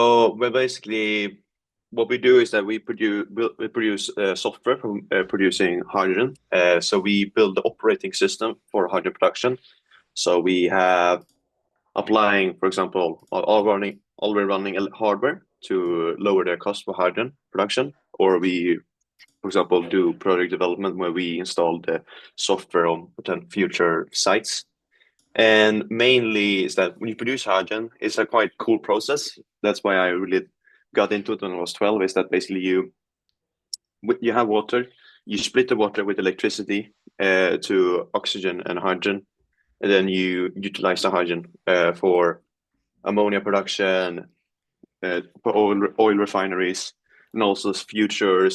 So we're basically what we do is that we produce software from producing hydrogen. So we build the operating system for hydrogen production. So we have applying, for example, already running hardware to lower their cost for hydrogen production, or we, for example, do product development where we install the software on potential future sites. And mainly is that when you produce hydrogen, it's a quite cool process. That's why I really got into it when I was 12, is that basically you have water, you split the water with electricity to oxygen and hydrogen, and then you utilize the hydrogen for ammonia production, for oil refineries, and also future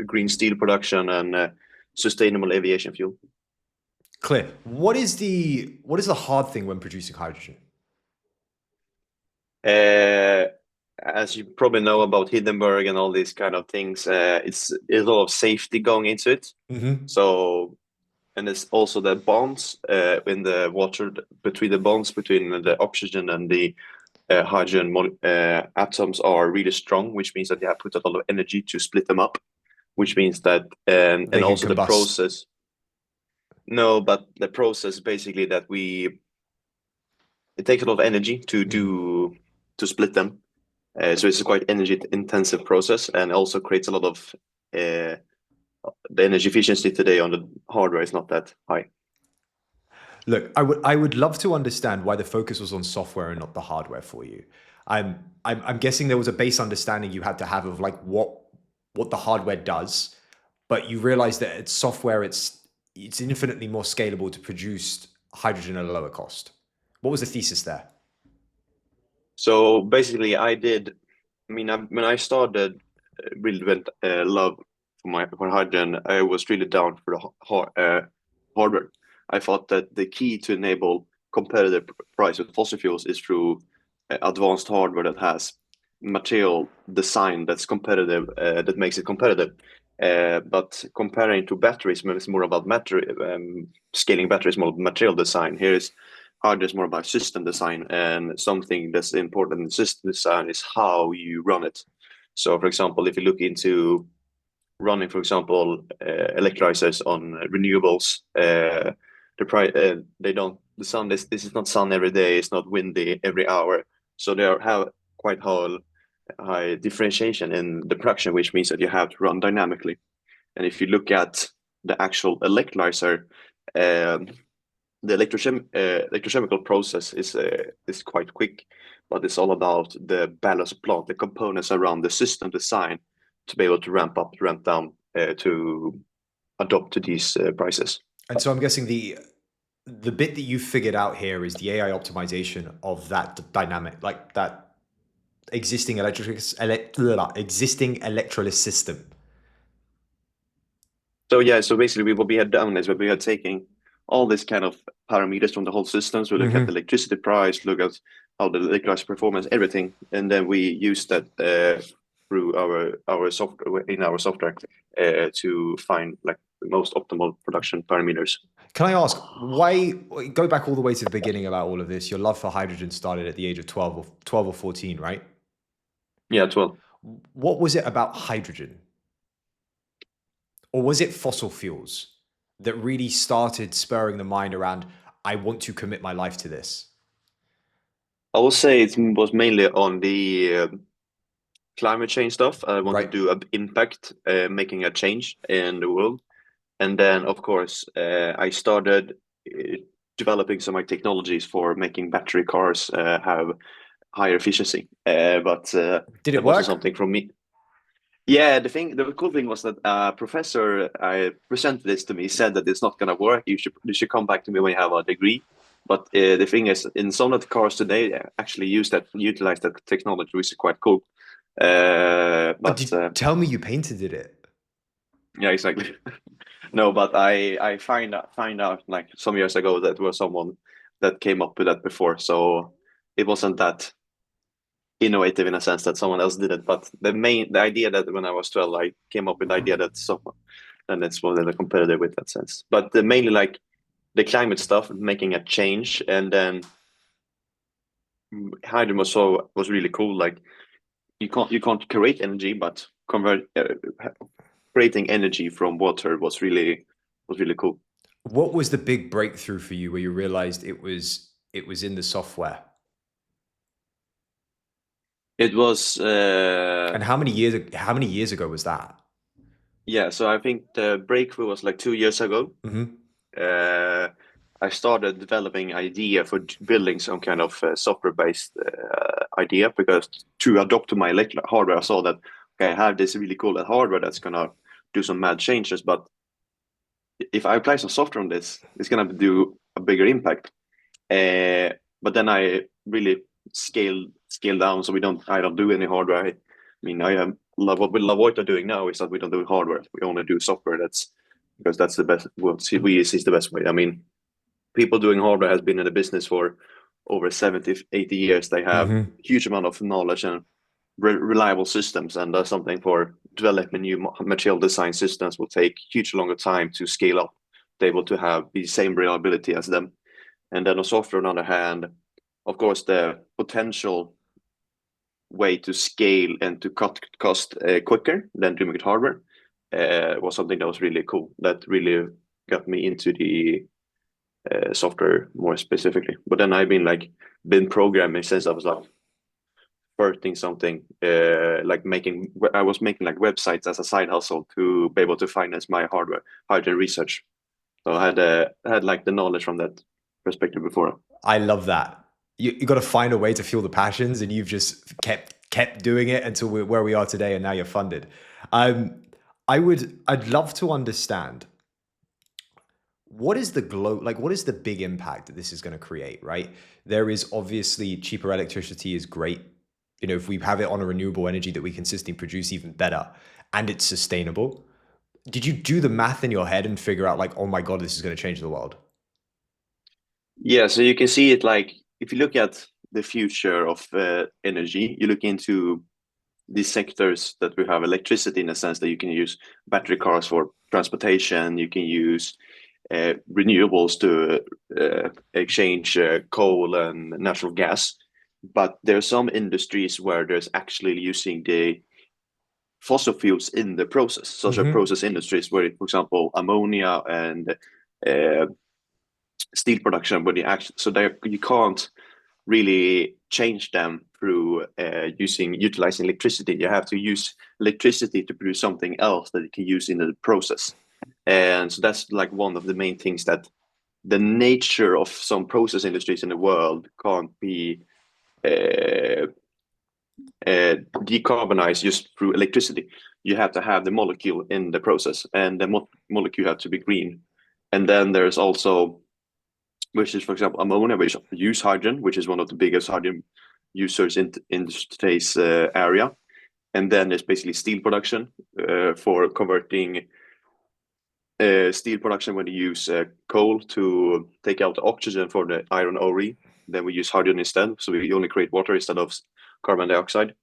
green steel production, and sustainable aviation fuel. Clear. What is the hard thing when producing hydrogen? Uh, as you probably know about Hindenburg and all these kind of things, it's a lot of safety going into it. Hmm. So, and it's also the bonds in the water between the bonds between the oxygen and the hydrogen atoms are really strong, which means that you have put a lot of energy to split them up, which means that They and can also the combust. process. No, but the process basically that it takes a lot of energy to Mm. do to split them. So it's a quite energy intensive process, and also creates a lot of uh, the energy efficiency today on the hardware is not that high. Look, I would love to understand why the focus was on software and not the hardware for you. I'm guessing there was a base understanding you had to have of like what the hardware does, but you realize that it's software, it's infinitely more scalable to produce hydrogen at a lower cost. What was the thesis there? So basically, when I started, really went love for hydrogen. I was really down for the hardware. I thought that the key to enable competitive price with fossil fuels is through advanced hardware that has material design that's competitive, that makes it competitive. But comparing to batteries, when it's more about scaling batteries, more material design. Here is hardware is more about system design, and something that's important in system design is how you run it. So, for example, if you look into running, for example, electrolysers on renewables, the price they don't the sun this is not sun every day, it's not windy every hour, so have quite high differentiation in the production, which means that you have to run dynamically. And if you look at the actual electrolyzer, um, the electrochemical process is quite quick, but it's all about the balance of plant, the components around the system design to be able to ramp up, ramp down to adopt to these prices. And so I'm guessing the bit that you figured out here is the AI optimization of that dynamic, like that existing electrolysis system. So yeah, so basically what we had done is that we had taken all this kind of parameters from the whole system. So we look at the Hmm. electricity price, look at how the electrolyzer performance, everything, and then we use that through our software to find like the most optimal production parameters. Can I ask why? Go back all the way to the beginning about all of this. Your love for hydrogen started at the age of 12 or 14, right? Yeah, 12. What was it about hydrogen, or was it fossil fuels that really started spurring the mind around? I want to commit my life to this. I will say it was mainly on the climate change stuff. I want to Right. do an impact, making a change in the world. And then, of course, I started developing some like technologies for making battery cars have higher efficiency. But Did it that wasn't work? something from me. Yeah, the cool thing was that professor I presented this to me said that it's not gonna work. You should come back to me when you have a degree. But the thing is, in some of the cars today, they actually utilize that technology, which is quite cool. But Tell me you painted it. yeah, exactly. No, but I find out like some years ago that there was someone that came up with that before, so it wasn't that innovative in a sense that someone else did it. But the idea that when I was 12, I came up with the idea that someone and it's more than a competitor with that sense. But mainly like the climate stuff, making a change, and then hydrogen was really cool. Like you can't create energy, but convert creating energy from water was really cool. What was the big breakthrough for you where you realized it was in the software? It was And how many years ago was that? yeah. So I think the breakthrough was like 2 years ago. Hmm. uh, I started developing idea for building some kind of software-based idea, because to adopt to my electric hardware, I saw that okay, I have this really cool hardware that's gonna do some mad changes, but if I apply some software on this, it's gonna do a bigger impact. Uh, but then I really scale down, so I don't do any hardware. I mean, I am what Lavoit are doing now is that we don't do hardware. We only do software. That's because that's the best. What we see is the best way. I mean, people doing hardware has been in the business for over 70, 80 years. They have Hmm. huge amount of knowledge and reliable systems, and that's something for developing new material design systems will take huge longer time to scale up, to able to have the same reliability as them. And then on software, on the other hand, of course, the potential way to scale and to cut cost quicker than doing it hardware was something that was really cool. That really got me into the software more specifically. But then I've been programming since I was like 13 something, I was making like websites as a side hustle to be able to finance my hardware research. So I had like the knowledge from that perspective before. I love that. You got to find a way to fuel the passions, and you've just kept doing it until where we are today, and now you're funded. Um, I'd love to understand what is the like what is the big impact that this is going to create, right? There is obviously cheaper electricity is great. You know, if we have it on a renewable energy that we consistently produce, even better, and it's sustainable. Did you do the math in your head and figure out like, oh my God, this is going to change the world? Yeah, so you can see it like if you look at the future of energy, you look into these sectors that we have electricity in a sense that you can use battery cars for transportation, you can use renewables to exchange coal and natural gas. But there are some industries where there's actually using the fossil fuels in the process, such as Hmm. process industries where, for example, ammonia and uh, steel production, where you can't really change them through utilizing electricity. You have to use electricity to produce something else that you can use in the process. And so that's like one of the main things, that the nature of some process industries in the world can't be uh, decarbonized just through electricity. You have to have the molecule in the process, and the molecule have to be green. And then there's also, which is, for example, ammonia, which use hydrogen, which is one of the biggest hydrogen users in today's area. And then there's basically steel production for converting steel production when you use coal to take out the oxygen for the iron ore. Then we use hydrogen instead, so we only create water instead of carbon dioxide.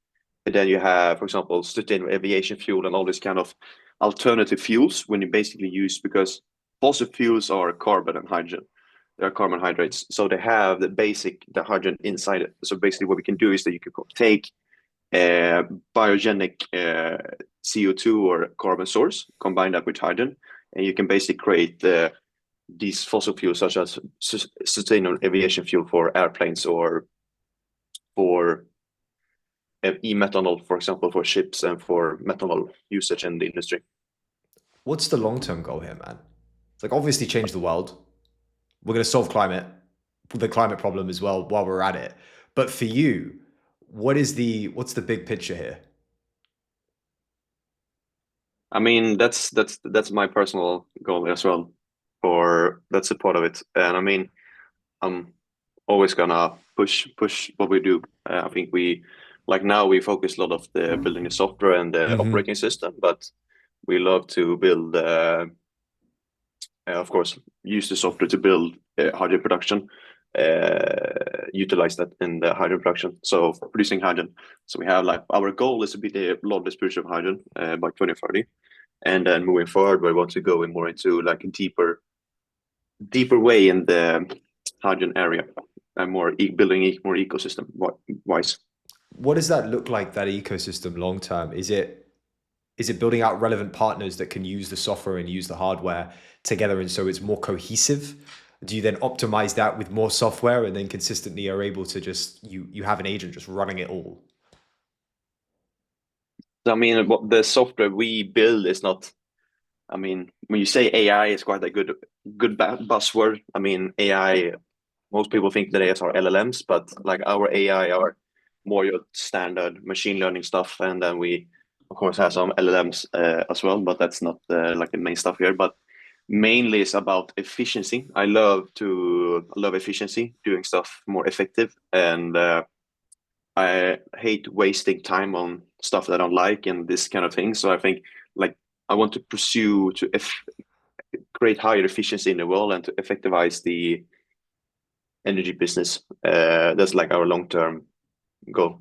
And then you have, for example, sustainable aviation fuel and all this kind of alternative fuels when you basically use, because fossil fuels are carbon and hydrogen. They're carbohydrates. So they have the hydrogen inside it. So basically what we can do is that you can take biogenic CO2 or carbon source, combine that with hydrogen, and you can basically create these fossil fuels such as sustainable aviation fuel for airplanes, or for e-methanol, for example, for ships, and for methanol usage in the industry. What's the long-term goal here, man? It's like obviously change the world. We're going to solve the climate problem as well while we're at it. But for you, what's the big picture here? I mean, that's my personal goal as well. For that's a part of it, and I mean, I'm always gonna push what we do. I think we like now we focus a lot of the building the software and the Hmm. operating system, but we love to build, of course, use the software to build hydrogen production, utilize that in the hydrogen production. So for producing hydrogen, so we have like our goal is to be the largest producer of hydrogen by 2030, and then moving forward, we want to go in more into like a deeper way in the hydrogen area, and more building more ecosystem wise. What does that look like, that ecosystem long term? Is it building out relevant partners that can use the software and use the hardware together, and so it's more cohesive? Do you then optimize that with more software and then consistently are able to just you have an agent just running it all? So, I mean, what the software we build is not. I mean, when you say AI, is quite a good buzzword. I mean, AI. Most people think that AIs are LLMs, but like our AI are more your standard machine learning stuff, and then we of course have some LLMs as well, but that's not like the main stuff here. But mainly it's about efficiency. I love efficiency, doing stuff more effective, and I hate wasting time on stuff that I don't like and this kind of thing. So I think like I want to pursue to create higher efficiency in the world and to effectivize the energy business. That's like our long term goal.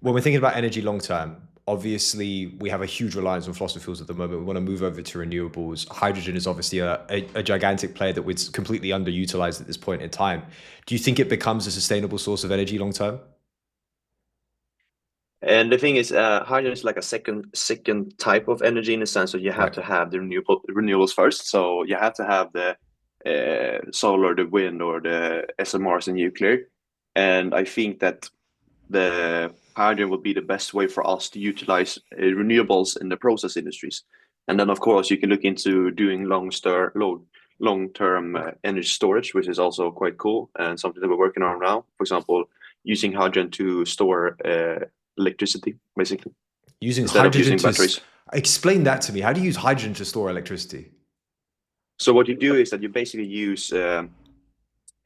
When we're thinking about energy long term, obviously we have a huge reliance on fossil fuels at the moment. We want to move over to renewables. Hydrogen is obviously a gigantic player that we're completely underutilized at this point in time. Do you think it becomes a sustainable source of energy long term? And the thing is, hydrogen is like a second type of energy in the sense that you have Right. to have the renewables first. So you have to have the solar, the wind, or the SMRs and nuclear. And I think that the hydrogen would be the best way for us to utilize renewables in the process industries. And then, of course, you can look into doing long-term energy storage, which is also quite cool and something that we're working on now. For example, using hydrogen to store electricity, basically, Using instead of hydrogen using to batteries. explain that to me. How do you use hydrogen to store electricity? So what you do is that you basically use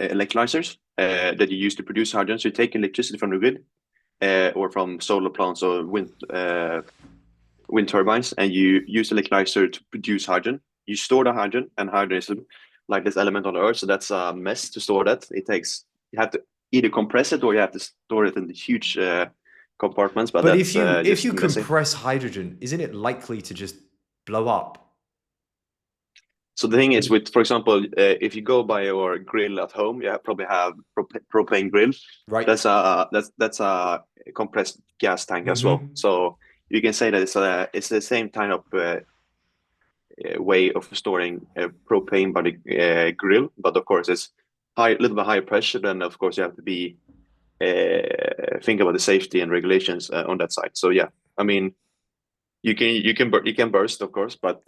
electrolysers that you use to produce hydrogen. So you take electricity from the grid or from solar plants or wind turbines, and you use electrolyzer to produce hydrogen. You store the hydrogen, and hydrogen is like this element on Earth, so that's a mess to store that. You have to either compress it or you have to store it in the huge compartments, but But that's if you just messy. compress hydrogen, isn't it likely to just blow up? So the thing is, with for example, if you go by your grill at home, probably have propane grill. Right. That's a compressed gas tank as well. Hmm. So you can say that it's the same kind of way of storing propane by the grill, but of course it's a little bit higher pressure. Then of course you have to be think about the safety and regulations on that side. So yeah, I mean you can burst of course, but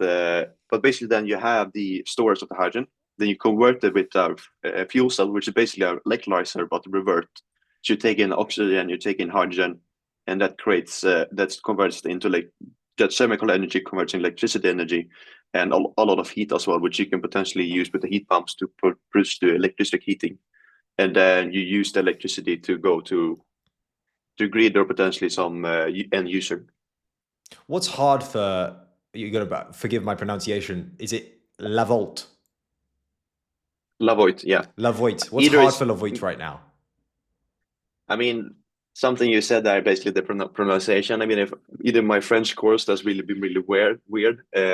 basically then you have the storage of the hydrogen. Then you convert it with a fuel cell, which is basically an electrolyzer but revert. So you take in oxygen, you take in hydrogen, and that converts into like that chemical energy converts in electricity energy and a lot of heat as well, which you can potentially use with the heat pumps to produce the electric heating. And then you use the electricity to go to grid or potentially some end user. What's hard for you? Got to forgive my pronunciation. Is it Lavoit? Lavoit, yeah. Lavoit. What's Either hard is, for Lavoit right now? I mean, something you said there, basically the pronunciation. I mean, if either my French course that's really been really weird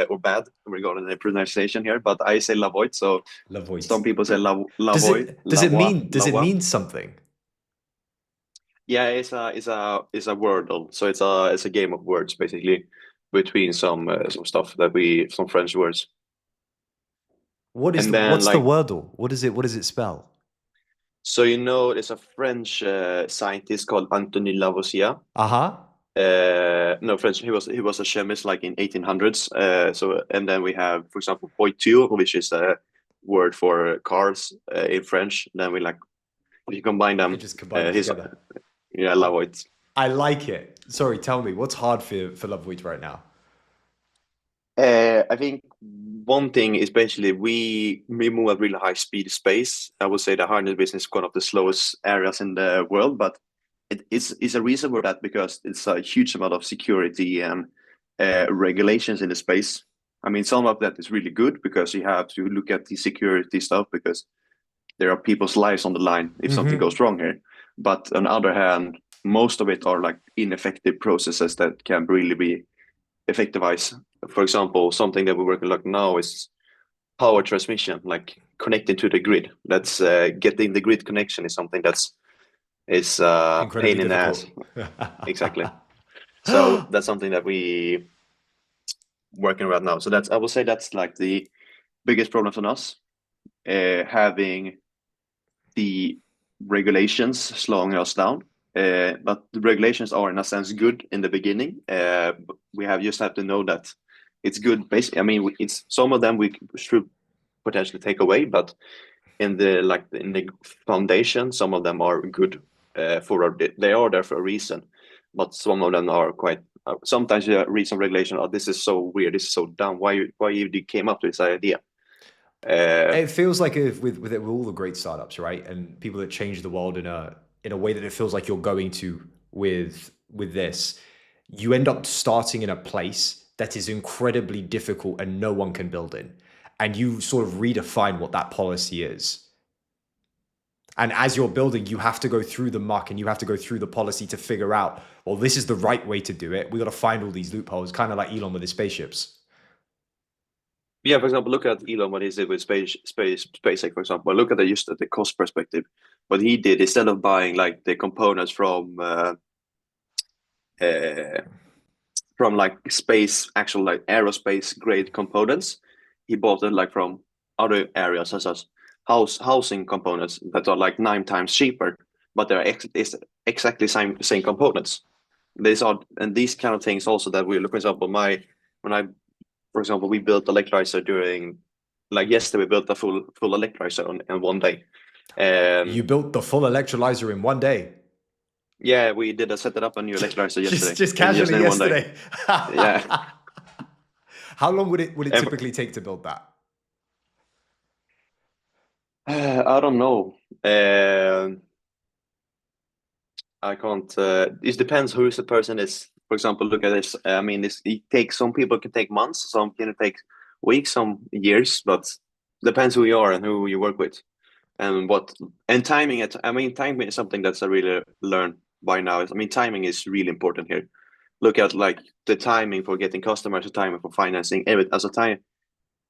or bad regarding the pronunciation here, but I say Lavoit, so Lavoit. some people say Does Lavoit, it does it Lavois, mean does it Lavois. mean something? Yeah, it's a wordle. So it's a game of words basically between some stuff some French words. And then What's the like wordle? What does it spell? so there's a French scientist called Anthony Lavoisier. Uh-huh. No French. He was a chemist like in 1800s. So and then we have, for example, voiture, which is a word for cars in French. Then we like if you combine It them, just combine them his together. yeah, I, Lavoit. I like it. Sorry, tell me, what's hard for Lavoit right now? I think one thing is basically we move at really high speed space. I would say the harness business is one of the slowest areas in the world, but it's a reason for that because it's a huge amount of security and regulations in the space. I mean, some of that is really good because you have to look at the security stuff because there are people's lives on the line if something Hmm. goes wrong here. But on the other hand, most of it are like ineffective processes that can really be effectivized. For example, something that we're working on now is power transmission, like connecting to the grid. That's getting the grid connection is something that's is Incredibly pain in the ass. difficult. Exactly. So that's something that we working right now. So that's, I would say that's like the biggest problem for us, having the regulations slowing us down. But the regulations are in a sense good in the beginning. We have just have to know that it's good. Basically, I mean, it's some of them we should potentially take away, but in the in the foundation, some of them are good. They are there for a reason, but some of them are quite. Sometimes you read some regulation. Oh, this is so weird. This is so dumb. Why you came up with this idea? It feels like if with all the great startups, right, and people that change the world in a way that it feels like you're going to with this, you end up starting in a place that is incredibly difficult and no one can build in, and you sort of redefine what that policy is. And as you're building, you have to go through the muck and you have to go through the policy to figure out, well, this is the right way to do it. We got to find all these loopholes, kind of like Elon with his spaceships. Yeah, for example, look at Elon, what he did with SpaceX, for example. Look at just at the cost perspective. What he did, instead of buying like the components uh, from like space, actual like aerospace grade components, he bought it like from other areas such as housing components that are like 9 times cheaper, but they're it's exactly same components. These are, and these kind of things also that we look, for example, when I for example, we built electrolyzer during, like yesterday, we built a full electrolyzer in one day. You Um, built the full electrolyzer in one day. yeah, we did set it up a new electrolyzer just yesterday, just and just casually in one day. yesterday. Yeah, How long would it and, typically take to build that? I don't know. I can't. It depends who the person is. For example, look at this. I mean, this it takes, some people can take months, some can take weeks, some years, but depends who you are and who you work with. And what and timing it, I mean, timing is something that's I really learned by now. I mean, timing is really important here. Look at like the timing for getting customers, the timing for financing, every as a time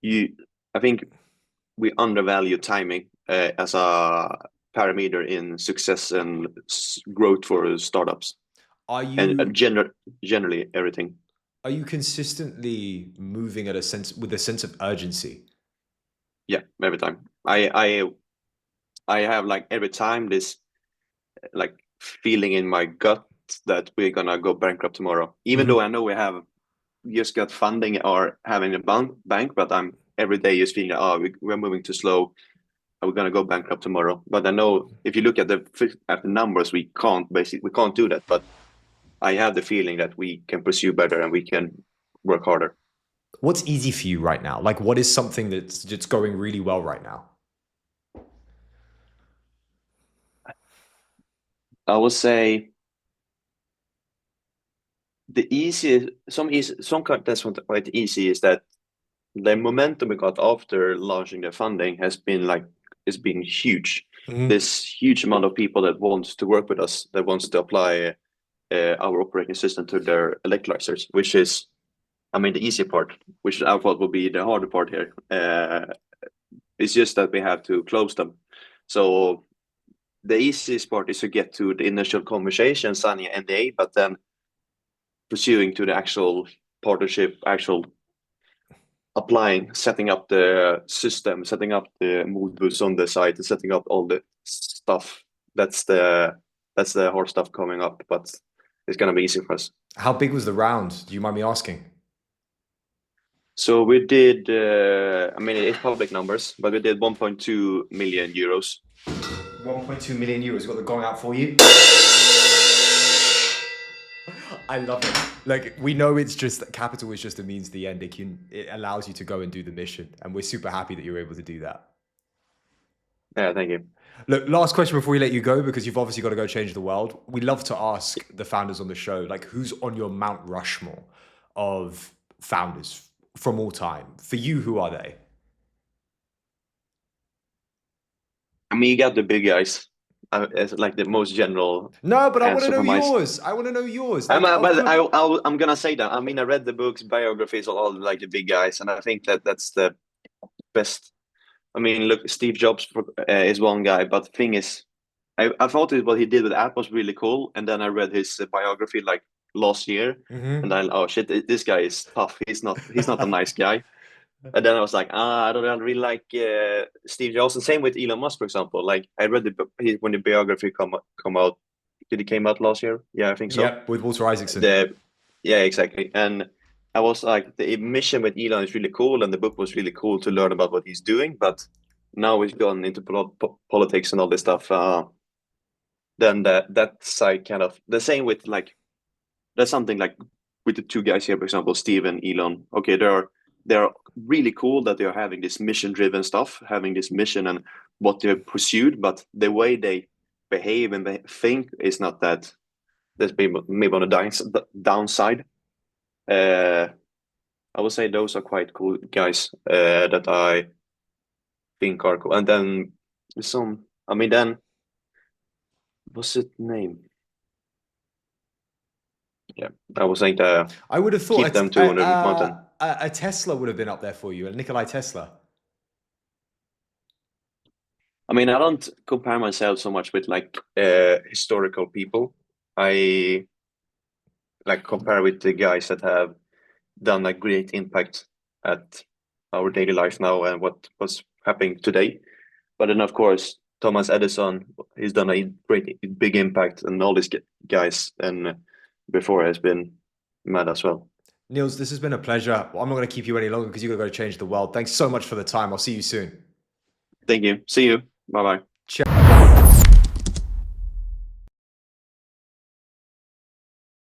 you I think we undervalue timing as a parameter in success and growth for startups, Are and you generally everything. are you consistently moving at a sense with a sense of urgency? Yeah, every time I have like every time this like feeling in my gut that we're gonna go bankrupt tomorrow. Even though I Mhm. know we have just got funding or having a bank, but I'm every day just feeling, oh, we're moving too slow. We're gonna go bankrupt tomorrow. But I know if you look at the numbers, we can't do that. But I have the feeling that we can pursue better and we can work harder. What's easy for you right now? Like, what is something that's just going really well right now? I would say the easiest, some that's quite easy is that the momentum we got after launching the funding has been huge. Mhm. This huge amount of people that wants to work with us, that wants to apply our operating system to their electrolyzers, which is, I mean, the easy part, which I thought would be the harder part here. It's just that we have to close them. So the easiest part is to get to the initial conversation, signing an NDA, but then pursuing to the actual partnership, actual applying, setting up the system, setting up the modbus on the site, and setting up all the stuff. That's the that's the hard stuff coming up, but it's gonna be easy for us. How big was the round? Do you mind me asking? So we did. I mean, it's public numbers, but we did 1.2 million euros. 1.2 million euros got the gong out for you. I love it. Like, we know it's just that capital is just a means to the end. It allows you to go and do the mission, and we're super happy that you're able to do that. Yeah, thank you. Look, last question before we let you go, because you've obviously got to go change the world. We love to ask the founders on the show, like, who's on your Mount Rushmore of founders from all time? For you, who are they? I mean, you got the big guys. It's like the most general No, but I want to answer know from my. yours. I want to know yours. I'm, Like, of but course. I'm gonna say that. I mean, I read the books, biographies of all like the big guys, and I think that that's the best. I mean, look, Steve Jobs is one guy, but the thing is, I thought what he did with Apple was really cool, and then I read his biography like last year, and I oh shit, this guy is tough. He's not a nice guy. And then I was like, I don't really like Steve Jobs. And same with Elon Musk, for example. Like I read when the biography come out. Did it came out last year? Yeah, I think so. Yep, with Walter Isaacson. Yeah, exactly. And I was like, the mission with Elon is really cool, and the book was really cool to learn about what he's doing. But now he's gone into politics and all this stuff. Then that side kind of the same with like that's something like with the two guys here, for example, Steve and Elon. Okay, they're really cool that they're having this mission driven stuff, having this mission and what they've pursued, but the way they behave and they think is not that. That's maybe on the downside. I would say those are quite cool guys that I think are cool. And then then what's it name? Yeah, I was saying I would have thought keep them to the mountain. a Tesla would have been up there for you, a Nikolai Tesla. I mean, I don't compare myself so much with like historical people. I like compare with the guys that have done a great impact at our daily life now and what's happening today. But then, of course, Thomas Edison, he's done a great big impact, and all these guys and before has been mad as well. Nils, this has been a pleasure. I'm not going to keep you any longer because you've got to go change the world. Thanks so much for the time. I'll see you soon. Thank you. See you. Bye bye. Ciao.